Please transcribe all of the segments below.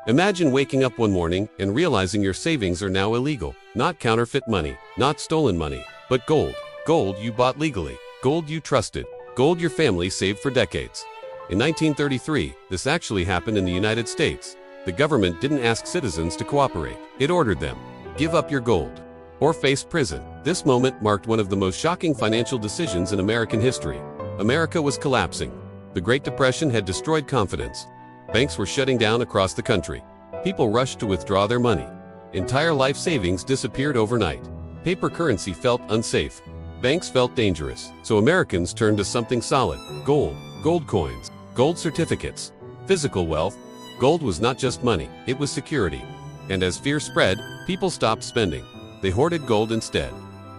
Imagine waking up one morning and realizing your savings are now illegal. Not counterfeit money, not stolen money, but gold. Gold you bought legally. Gold you trusted. Gold your family saved for decades. In 1933, this actually happened in the United States. The government didn't ask citizens to cooperate. It ordered them, give up your gold or face prison. This moment marked one of the most shocking financial decisions in American history. America was collapsing. The Great Depression had destroyed confidence. Banks were shutting down across the country. People rushed to withdraw their money. Entire life savings disappeared overnight. Paper currency felt unsafe. Banks felt dangerous. So Americans turned to something solid: gold, gold coins, gold certificates, physical wealth. Gold was not just money, it was security. And as fear spread, people stopped spending. They hoarded gold instead.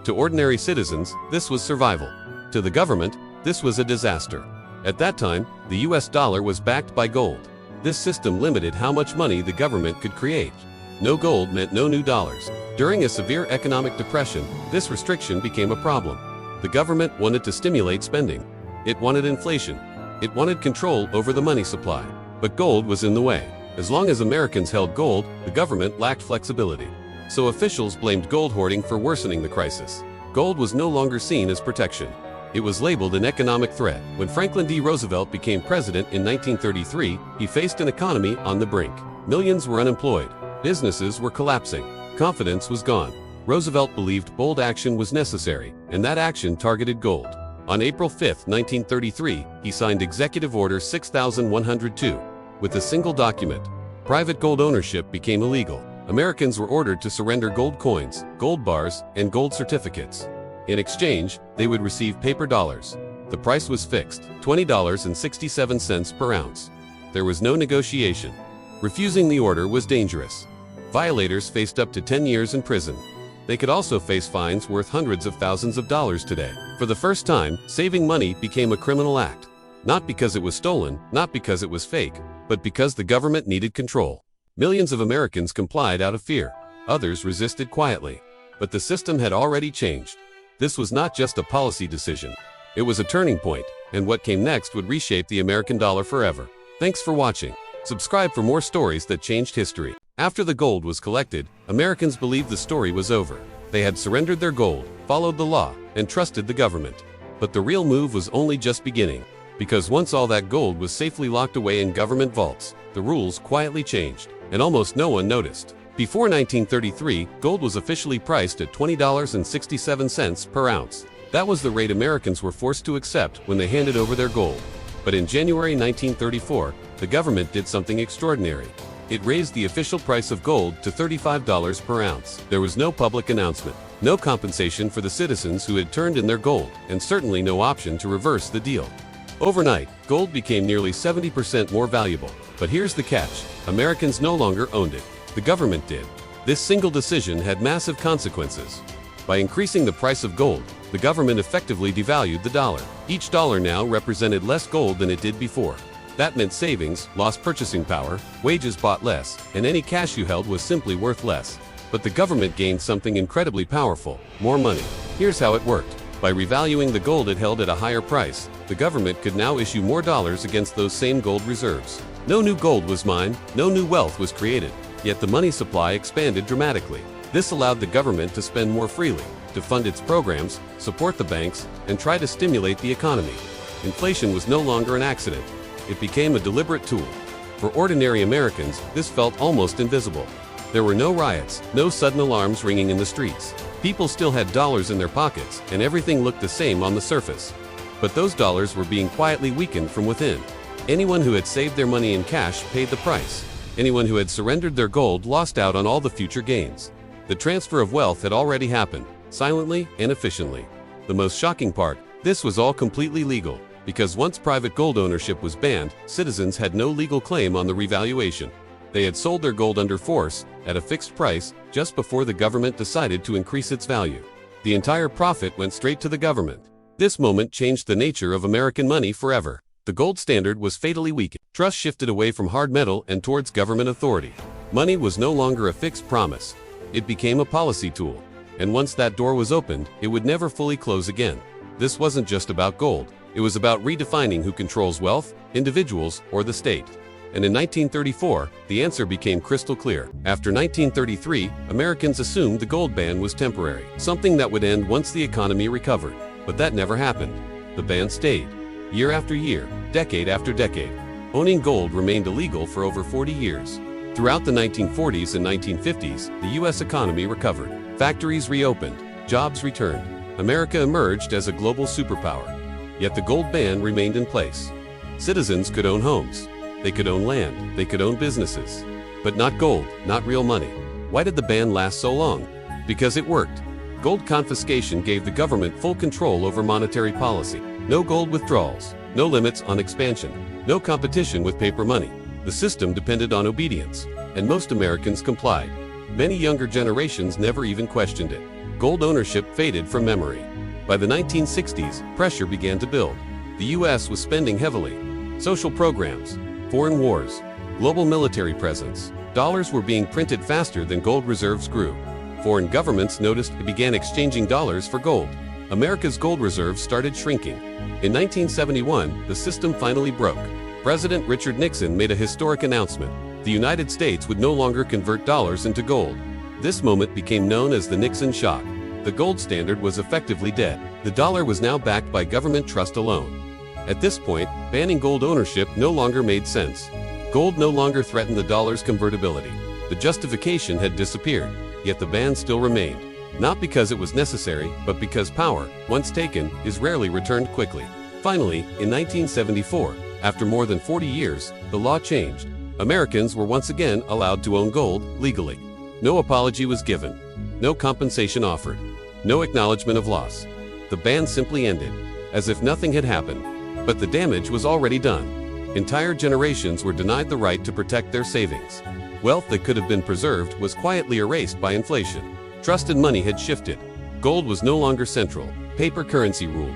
To ordinary citizens, this was survival. To the government, this was a disaster. At that time, the US dollar was backed by gold. This system limited how much money the government could create. No gold meant no new dollars. During a severe economic depression, this restriction became a problem. The government wanted to stimulate spending. It wanted inflation. It wanted control over the money supply. But gold was in the way. As long as Americans held gold, the government lacked flexibility. So officials blamed gold hoarding for worsening the crisis. Gold was no longer seen as protection. It was labeled an economic threat. When Franklin D. Roosevelt became president in 1933, he faced an economy on the brink. Millions were unemployed. Businesses were collapsing. Confidence was gone. Roosevelt believed bold action was necessary, and that action targeted gold. On April 5, 1933, he signed Executive Order 6102. With a single document, private gold ownership became illegal. Americans were ordered to surrender gold coins, gold bars, and gold certificates. In exchange, they would receive paper dollars. The price was fixed, $20.67 per ounce. There was no negotiation. Refusing the order was dangerous. Violators faced up to 10 years in prison. They could also face fines worth hundreds of thousands of dollars today. For the first time, saving money became a criminal act. Not because it was stolen, not because it was fake, but because the government needed control. Millions of Americans complied out of fear. Others resisted quietly. But the system had already changed. This was not just a policy decision. It was a turning point, and what came next would reshape the American dollar forever. Thanks for watching. Subscribe for more stories that changed history. After the gold was collected, Americans believed the story was over. They had surrendered their gold, followed the law, and trusted the government. But the real move was only just beginning. Because once all that gold was safely locked away in government vaults, the rules quietly changed, and almost no one noticed. Before 1933, gold was officially priced at $20.67 per ounce. That was the rate Americans were forced to accept when they handed over their gold. But in January 1934, the government did something extraordinary. It raised the official price of gold to $35 per ounce. There was no public announcement, no compensation for the citizens who had turned in their gold, and certainly no option to reverse the deal. Overnight, gold became nearly 70% more valuable. But here's the catch: Americans no longer owned it. The government did. This single decision had massive consequences. By increasing the price of gold, the government effectively devalued the dollar. Each dollar now represented less gold than it did before. That meant savings lost purchasing power, wages bought less, and any cash you held was simply worth less. But the government gained something incredibly powerful: more money. Here's how it worked. By revaluing the gold it held at a higher price, the government could now issue more dollars against those same gold reserves. No new gold was mined, no new wealth was created. Yet the money supply expanded dramatically. This allowed the government to spend more freely, to fund its programs, support the banks, and try to stimulate the economy. Inflation was no longer an accident. It became a deliberate tool. For ordinary Americans, this felt almost invisible. There were no riots, no sudden alarms ringing in the streets. People still had dollars in their pockets, and everything looked the same on the surface. But those dollars were being quietly weakened from within. Anyone who had saved their money in cash paid the price. Anyone who had surrendered their gold lost out on all the future gains. The transfer of wealth had already happened, silently and efficiently. The most shocking part: this was all completely legal. Because once private gold ownership was banned, citizens had no legal claim on the revaluation. They had sold their gold under force, at a fixed price, just before the government decided to increase its value. The entire profit went straight to the government. This moment changed the nature of American money forever. The gold standard was fatally weakened. Trust shifted away from hard metal and towards government authority. Money was no longer a fixed promise. It became a policy tool. And once that door was opened, it would never fully close again. This wasn't just about gold. It was about redefining who controls wealth, individuals, or the state. And in 1934, the answer became crystal clear. After 1933, Americans assumed the gold ban was temporary, something that would end once the economy recovered. But that never happened. The ban stayed. Year after year, decade after decade. Owning gold remained illegal for over 40 years. Throughout the 1940s and 1950s, the U.S. economy recovered. Factories reopened. Jobs returned. America emerged as a global superpower. Yet the gold ban remained in place. Citizens could own homes. They could own land. They could own businesses. But not gold, not real money. Why did the ban last so long? Because it worked. Gold confiscation gave the government full control over monetary policy. No gold withdrawals. No limits on expansion. No competition with paper money. The system depended on obedience. And most Americans complied. Many younger generations never even questioned it. Gold ownership faded from memory. By the 1960s, pressure began to build. The U.S. was spending heavily. Social programs, foreign wars, global military presence. Dollars were being printed faster than gold reserves grew. Foreign governments noticed and began exchanging dollars for gold. America's gold reserves started shrinking. In 1971, the system finally broke. President Richard Nixon made a historic announcement. The United States would no longer convert dollars into gold. This moment became known as the Nixon shock. The gold standard was effectively dead. The dollar was now backed by government trust alone. At this point, banning gold ownership no longer made sense. Gold no longer threatened the dollar's convertibility. The justification had disappeared, yet the ban still remained. Not because it was necessary, but because power, once taken, is rarely returned quickly. Finally, in 1974, after more than 40 years, the law changed. Americans were once again allowed to own gold legally. No apology was given. No compensation offered. No acknowledgement of loss. The ban simply ended, as if nothing had happened. But the damage was already done. Entire generations were denied the right to protect their savings. Wealth that could have been preserved was quietly erased by inflation. Trusted money had shifted. Gold was no longer central. Paper currency ruled.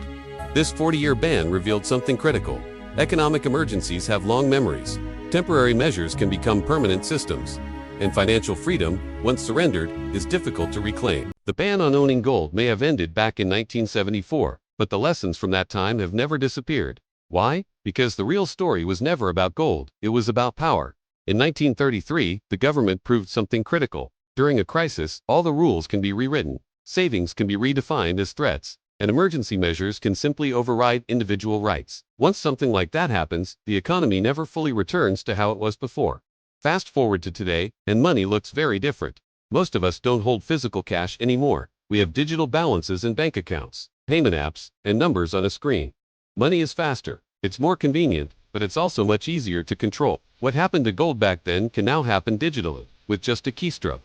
This 40-year ban revealed something critical. Economic emergencies have long memories. Temporary measures can become permanent systems. And financial freedom, once surrendered, is difficult to reclaim. The ban on owning gold may have ended back in 1974, but the lessons from that time have never disappeared. Why? Because the real story was never about gold, it was about power. In 1933, the government proved something critical. During a crisis, all the rules can be rewritten, savings can be redefined as threats, and emergency measures can simply override individual rights. Once something like that happens, the economy never fully returns to how it was before. Fast forward to today, and money looks very different. Most of us don't hold physical cash anymore. We have digital balances in bank accounts, payment apps, and numbers on a screen. Money is faster, it's more convenient, but it's also much easier to control. What happened to gold back then can now happen digitally, with just a keystroke.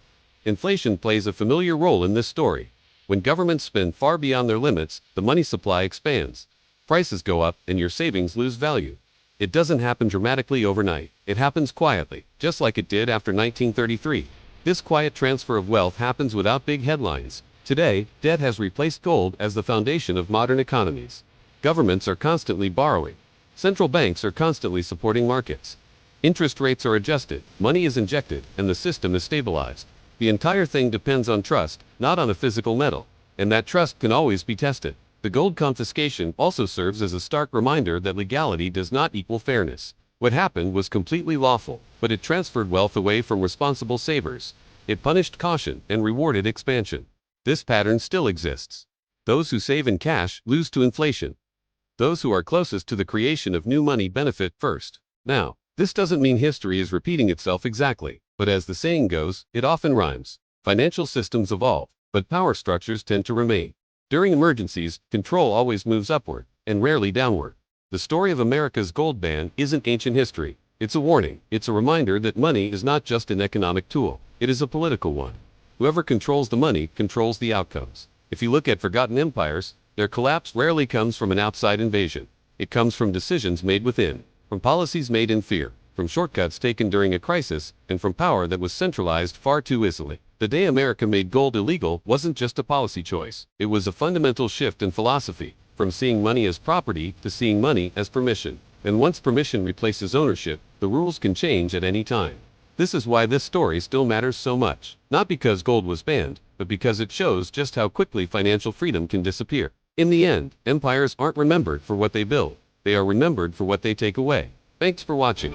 Inflation plays a familiar role in this story. When governments spend far beyond their limits, the money supply expands. Prices go up, and your savings lose value. It doesn't happen dramatically overnight. It happens quietly, just like it did after 1933. This quiet transfer of wealth happens without big headlines. Today, debt has replaced gold as the foundation of modern economies. Governments are constantly borrowing. Central banks are constantly supporting markets. Interest rates are adjusted, money is injected, and the system is stabilized. The entire thing depends on trust, not on a physical metal. And that trust can always be tested. The gold confiscation also serves as a stark reminder that legality does not equal fairness. What happened was completely lawful, but it transferred wealth away from responsible savers. It punished caution and rewarded expansion. This pattern still exists. Those who save in cash lose to inflation. Those who are closest to the creation of new money benefit first. Now, this doesn't mean history is repeating itself exactly, but as the saying goes, it often rhymes. Financial systems evolve, but power structures tend to remain. During emergencies, control always moves upward, and rarely downward. The story of America's gold ban isn't ancient history. It's a warning. It's a reminder that money is not just an economic tool. It is a political one. Whoever controls the money controls the outcomes. If you look at forgotten empires, their collapse rarely comes from an outside invasion. It comes from decisions made within, from policies made in fear, from shortcuts taken during a crisis, and from power that was centralized far too easily. The day America made gold illegal wasn't just a policy choice. It was a fundamental shift in philosophy, from seeing money as property to seeing money as permission. And once permission replaces ownership, the rules can change at any time. This is why this story still matters so much. Not because gold was banned, but because it shows just how quickly financial freedom can disappear. In the end, empires aren't remembered for what they build. They are remembered for what they take away. Thanks for watching.